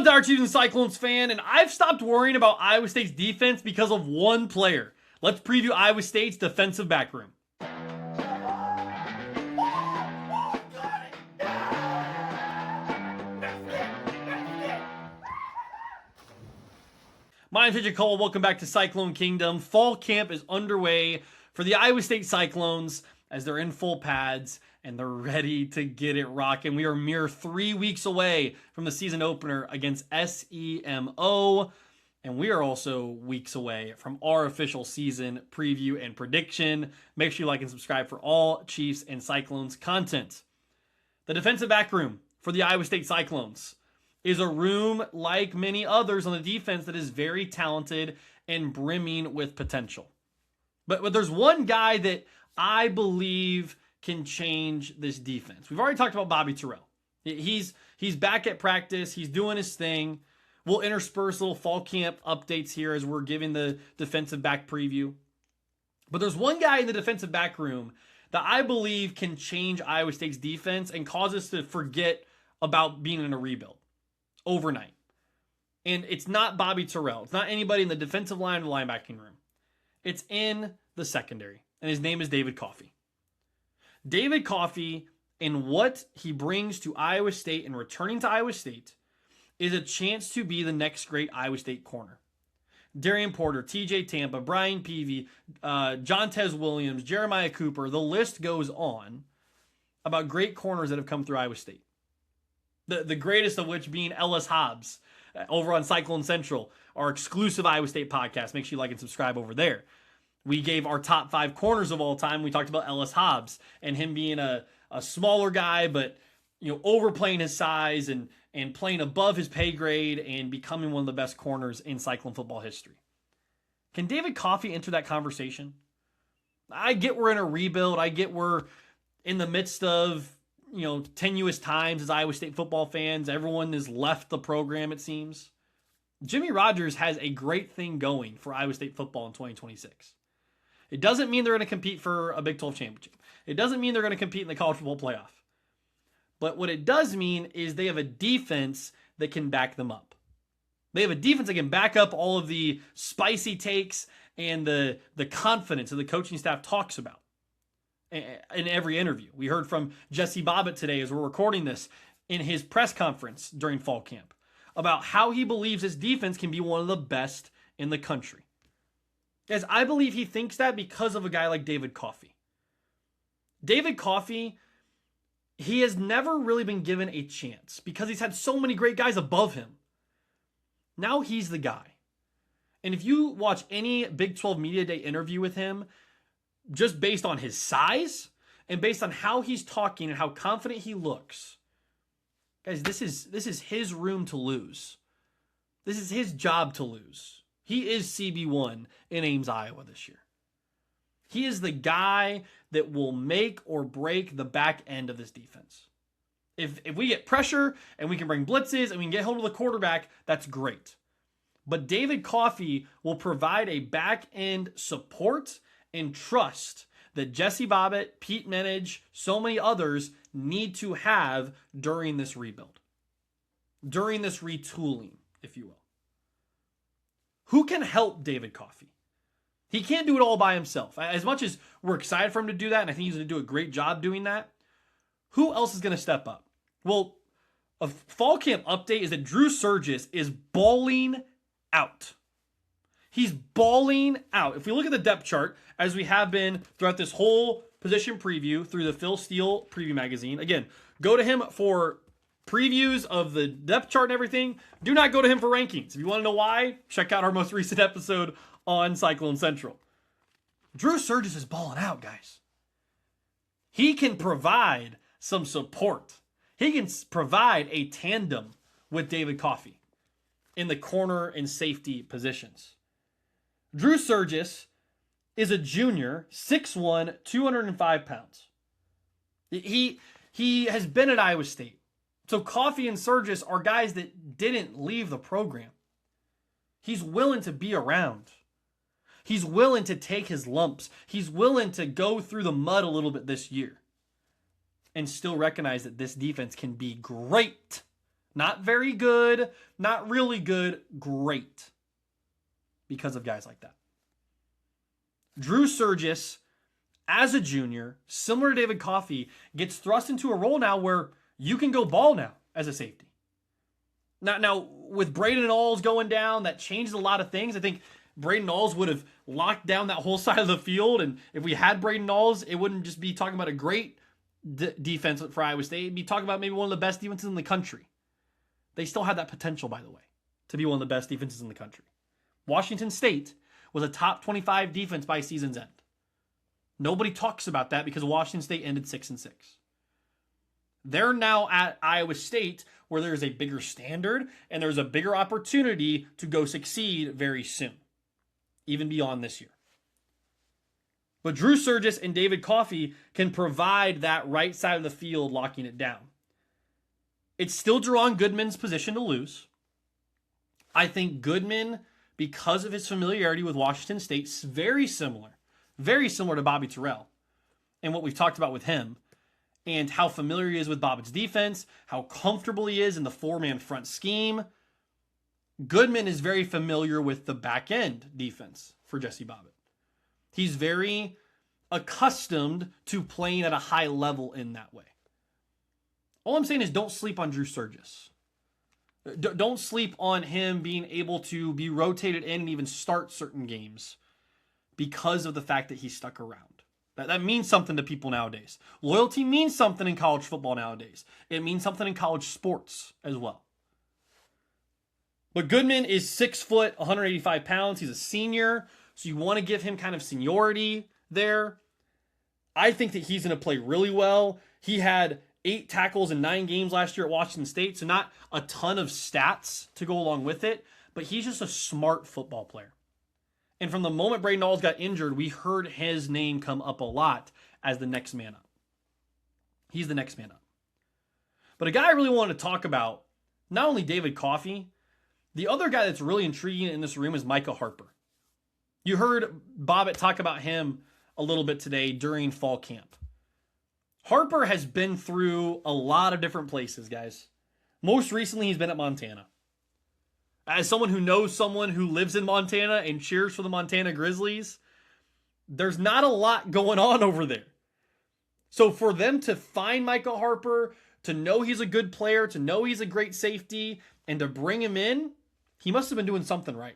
a Dire Chiefs and Cyclones fan, and I've stopped worrying about Iowa State's defense because of one player. Let's preview Iowa State's defensive back room. My name's AJ Cole. Welcome back to Cyclone Kingdom. Fall camp is underway for the Iowa State Cyclones as they're in full pads and they're ready to get it rocking. We are mere 3 weeks away from the season opener against SEMO, and we are also weeks away from our official season preview and prediction. Make sure you like and subscribe for all Chiefs and Cyclones content. The defensive back room for the Iowa State Cyclones is a room like many others on the defense that is very talented and brimming with potential. But there's one guy that I believe can change this defense. We've already talked about Bobby Terrell. He's back at practice. He's doing his thing. We'll intersperse little fall camp updates here as we're giving the defensive back preview. But there's one guy in the defensive back room that I believe can change Iowa State's defense and cause us to forget about being in a rebuild overnight. And it's not Bobby Terrell. It's not anybody in the defensive line or the linebacking room. It's in the secondary. And his name is David Coffey. David Coffey and what he brings to Iowa State and returning to Iowa State is a chance to be the next great Iowa State corner. Darian Porter, TJ Tampa, Brian Peavy, Jontez Williams, Jeremiah Cooper, the list goes on about great corners that have come through Iowa State. The greatest of which being Ellis Hobbs over on Cyclone Central, our exclusive Iowa State podcast. Make sure you like and subscribe over there. We gave our top 5 corners of all time. We talked about Ellis Hobbs and him being a smaller guy, but overplaying his size and playing above his pay grade and becoming one of the best corners in Cyclone football history. Can David Coffey enter that conversation? I get we're in a rebuild. I get we're in the midst of tenuous times as Iowa State football fans. Everyone has left the program, it seems. Jimmy Rogers has a great thing going for Iowa State football in 2026. It doesn't mean they're going to compete for a Big 12 championship. It doesn't mean they're going to compete in the college football playoff. But what it does mean is they have a defense that can back them up. They have a defense that can back up all of the spicy takes and the confidence that the coaching staff talks about in every interview. We heard from Jesse Bobbitt today as we're recording this in his press conference during fall camp about how he believes his defense can be one of the best in the country. Guys, I believe he thinks that because of a guy like David Coffey. David Coffey, he has never really been given a chance because he's had so many great guys above him. Now he's the guy. And if you watch any Big 12 Media Day interview with him, just based on his size and based on how he's talking and how confident he looks, guys, this is his room to lose. This is his job to lose. He is CB1 in Ames, Iowa this year. He is the guy that will make or break the back end of this defense. If we get pressure and we can bring blitzes and we can get hold of the quarterback, that's great. But David Coffey will provide a back end support and trust that Jesse Bobbitt, Pete Menage, so many others need to have during this rebuild. During this retooling, if you will. Who can help David Coffey? He can't do it all by himself. As much as we're excited for him to do that, and I think he's going to do a great job doing that, who else is going to step up? Well, a fall camp update is that Drew Surgis is balling out. He's balling out. If we look at the depth chart, as we have been throughout this whole position preview through the Phil Steele preview magazine, again, go to him for previews of the depth chart and everything. Do not go to him for rankings. If you want to know why, check out our most recent episode on Cyclone Central. Drew Surgis is balling out, guys. He can provide some support. He can provide a tandem with David Coffey in the corner and safety positions. Drew Surgis is a junior, 6'1", 205 pounds. He has been at Iowa State. So Coffey and Surgis are guys that didn't leave the program. He's willing to be around. He's willing to take his lumps. He's willing to go through the mud a little bit this year and still recognize that this defense can be great Not very good, not really good, great. Because of guys like that. Drew Surgis, as a junior, similar to David Coffey, gets thrust into a role now where you can go ball now as a safety. Now with Braden Alls going down, that changes a lot of things. I think Braden Alls would have locked down that whole side of the field, and if we had Braden Alls, it wouldn't just be talking about a great defense for Iowa State. It'd be talking about maybe one of the best defenses in the country. They still have that potential, by the way, to be one of the best defenses in the country. Washington State was a top 25 defense by season's end. Nobody talks about that because Washington State ended 6-6. They're now at Iowa State where there's a bigger standard and there's a bigger opportunity to go succeed very soon, even beyond this year. But Drew Surgis and David Coffey can provide that right side of the field, locking it down. It's still Duhron Goodman's position to lose. I think Goodman, because of his familiarity with Washington State, is very similar to Bobby Terrell and what we've talked about with him and how familiar he is with Bobbitt's defense, how comfortable he is in the four-man front scheme. Goodman is very familiar with the back-end defense for Jesse Bobbitt. He's very accustomed to playing at a high level in that way. All I'm saying is don't sleep on Drew Surgis. Don't sleep on him being able to be rotated in and even start certain games because of the fact that he stuck around. That means something to people nowadays. Loyalty means something in college football nowadays. It means something in college sports as well. But Goodman is 6 foot, 185 pounds. He's a senior, so you want to give him kind of seniority there. I think that he's going to play really well. He had 8 tackles in 9 games last year at Washington State, so not a ton of stats to go along with it, but he's just a smart football player. And from the moment Braden Alls got injured, we heard his name come up a lot as the next man up. He's the next man up. But a guy I really wanted to talk about, not only David Coffey, the other guy that's really intriguing in this room is Micah Harper. You heard Bobbitt talk about him a little bit today during fall camp. Harper has been through a lot of different places, guys. Most recently, he's been at Montana. As someone who knows someone who lives in Montana and cheers for the Montana Grizzlies, there's not a lot going on over there. So for them to find Micah Harper, to know he's a good player, to know he's a great safety, and to bring him in, he must have been doing something right.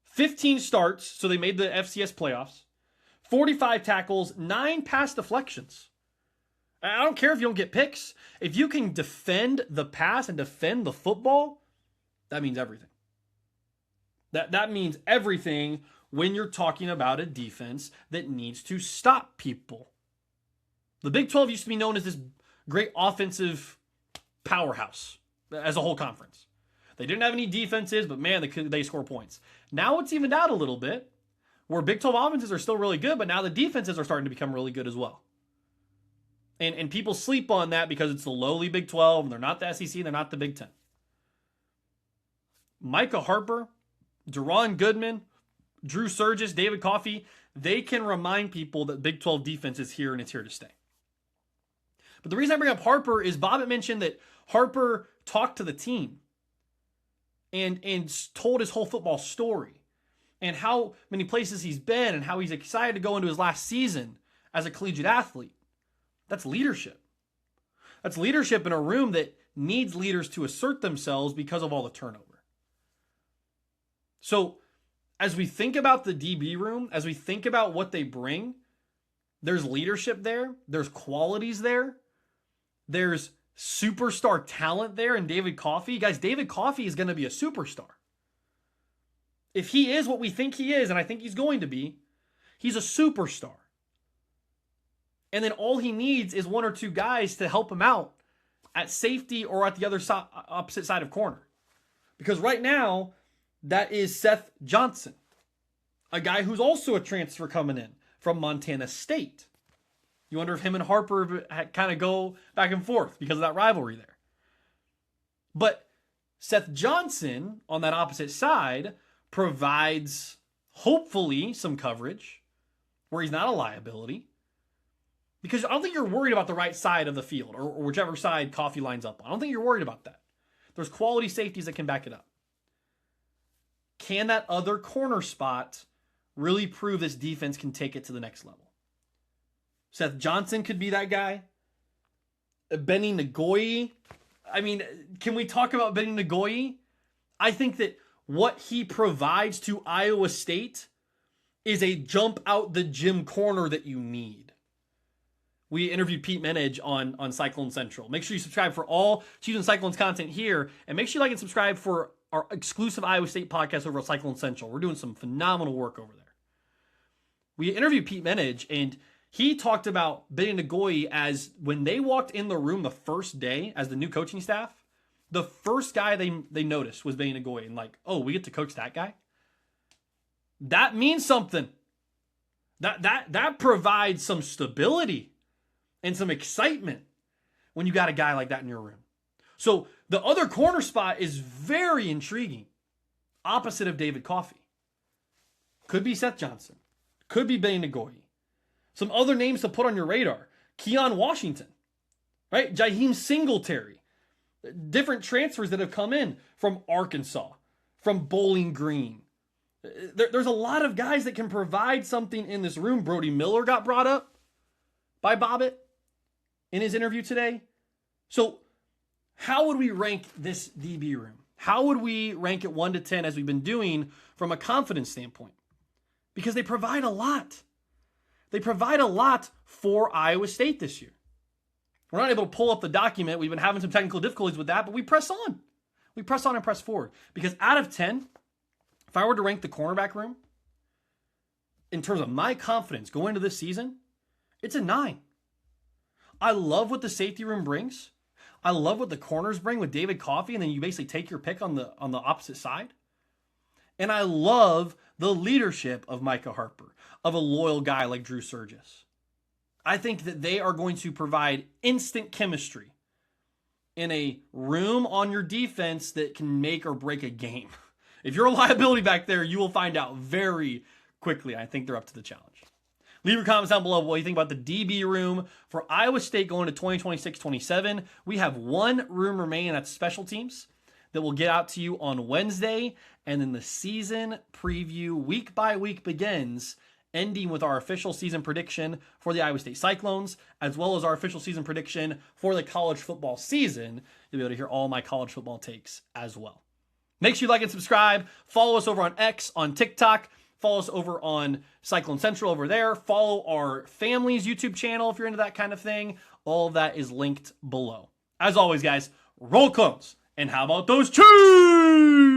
15 starts, so they made the FCS playoffs. 45 tackles, 9 pass deflections. I don't care if you don't get picks. If you can defend the pass and defend the football, that means everything. That means everything when you're talking about a defense that needs to stop people. The Big 12 used to be known as this great offensive powerhouse as a whole conference. They didn't have any defenses, but man, they score points. Now it's evened out a little bit, where Big 12 offenses are still really good, but now the defenses are starting to become really good as well. And people sleep on that because it's the lowly Big 12, and they're not the SEC, they're not the Big 10. Micah Harper, Duhron Goodman, Drew Surgis, David Coffey, they can remind people that Big 12 defense is here and it's here to stay. But the reason I bring up Harper is Bobbitt mentioned that Harper talked to the team and told his whole football story and how many places he's been and how he's excited to go into his last season as a collegiate athlete. That's leadership. That's leadership in a room that needs leaders to assert themselves because of all the turnover. So as we think about the DB room, as we think about what they bring, there's leadership there. There's qualities there. There's superstar talent there in David Coffey. Guys, David Coffey is going to be a superstar. If he is what we think he is, and I think he's going to be, he's a superstar. And then all he needs is 1 or 2 guys to help him out at safety or at the other opposite side of corner. Because right now, that is Seth Johnson, a guy who's also a transfer coming in from Montana State. You wonder if him and Harper kind of go back and forth because of that rivalry there. But Seth Johnson on that opposite side provides hopefully some coverage where he's not a liability. Because I don't think you're worried about the right side of the field or whichever side Coffey lines up on. I don't think you're worried about that. There's quality safeties that can back it up. Can that other corner spot really prove this defense can take it to the next level? Seth Johnson could be that guy. Beni Ngoyi. I mean, can we talk about Beni Ngoyi? I think that what he provides to Iowa State is a jump out the gym corner that you need. We interviewed Pete Menage on Cyclone Central. Make sure you subscribe for all Chiefs and Cyclones content here. And make sure you like and subscribe for our exclusive Iowa State podcast over at Cyclone Central. We're doing some phenomenal work over there. We interviewed Pete Menage, and he talked about Beni Ngoyi as when they walked in the room the first day as the new coaching staff, the first guy they noticed was Beni Ngoyi. And like, oh, we get to coach that guy? That means something. That provides some stability and some excitement when you got a guy like that in your room. So the other corner spot is very intriguing. Opposite of David Coffey. Could be Seth Johnson. Could be Beni Ngoyi. Some other names to put on your radar. Keon Washington. Right? Jaheim Singletary. Different transfers that have come in from Arkansas. From Bowling Green. There's a lot of guys that can provide something in this room. Brody Miller got brought up by Bobbitt in his interview today. So how would we rank this DB room? How would we rank it 1 to 10 as we've been doing from a confidence standpoint? Because they provide a lot. They provide a lot for Iowa State this year. We're not able to pull up the document. We've been having some technical difficulties with that, but we press on. We press on and press forward. Because out of 10, if I were to rank the cornerback room, in terms of my confidence going into this season, it's a 9. I love what the safety room brings. I love what the corners bring with David Coffey, and then you basically take your pick on the opposite side. And I love the leadership of Micah Harper, of a loyal guy like Drew Surgis. I think that they are going to provide instant chemistry in a room on your defense that can make or break a game. If you're a liability back there, you will find out very quickly. I think they're up to the challenge. Leave your comments down below what you think about the DB room for Iowa State going to 2026-27. We have one room remaining, that's special teams, that will get out to you on Wednesday. And then the season preview week by week begins, ending with our official season prediction for the Iowa State Cyclones, as well as our official season prediction for the college football season. You'll be able to hear all my college football takes as well. Make sure you like and subscribe. Follow us over on X, on TikTok. Follow us over on Cyclone Central over there. Follow our family's YouTube channel if you're into that kind of thing. All of that is linked below. As always, guys, roll clones. And how about those Chiefs?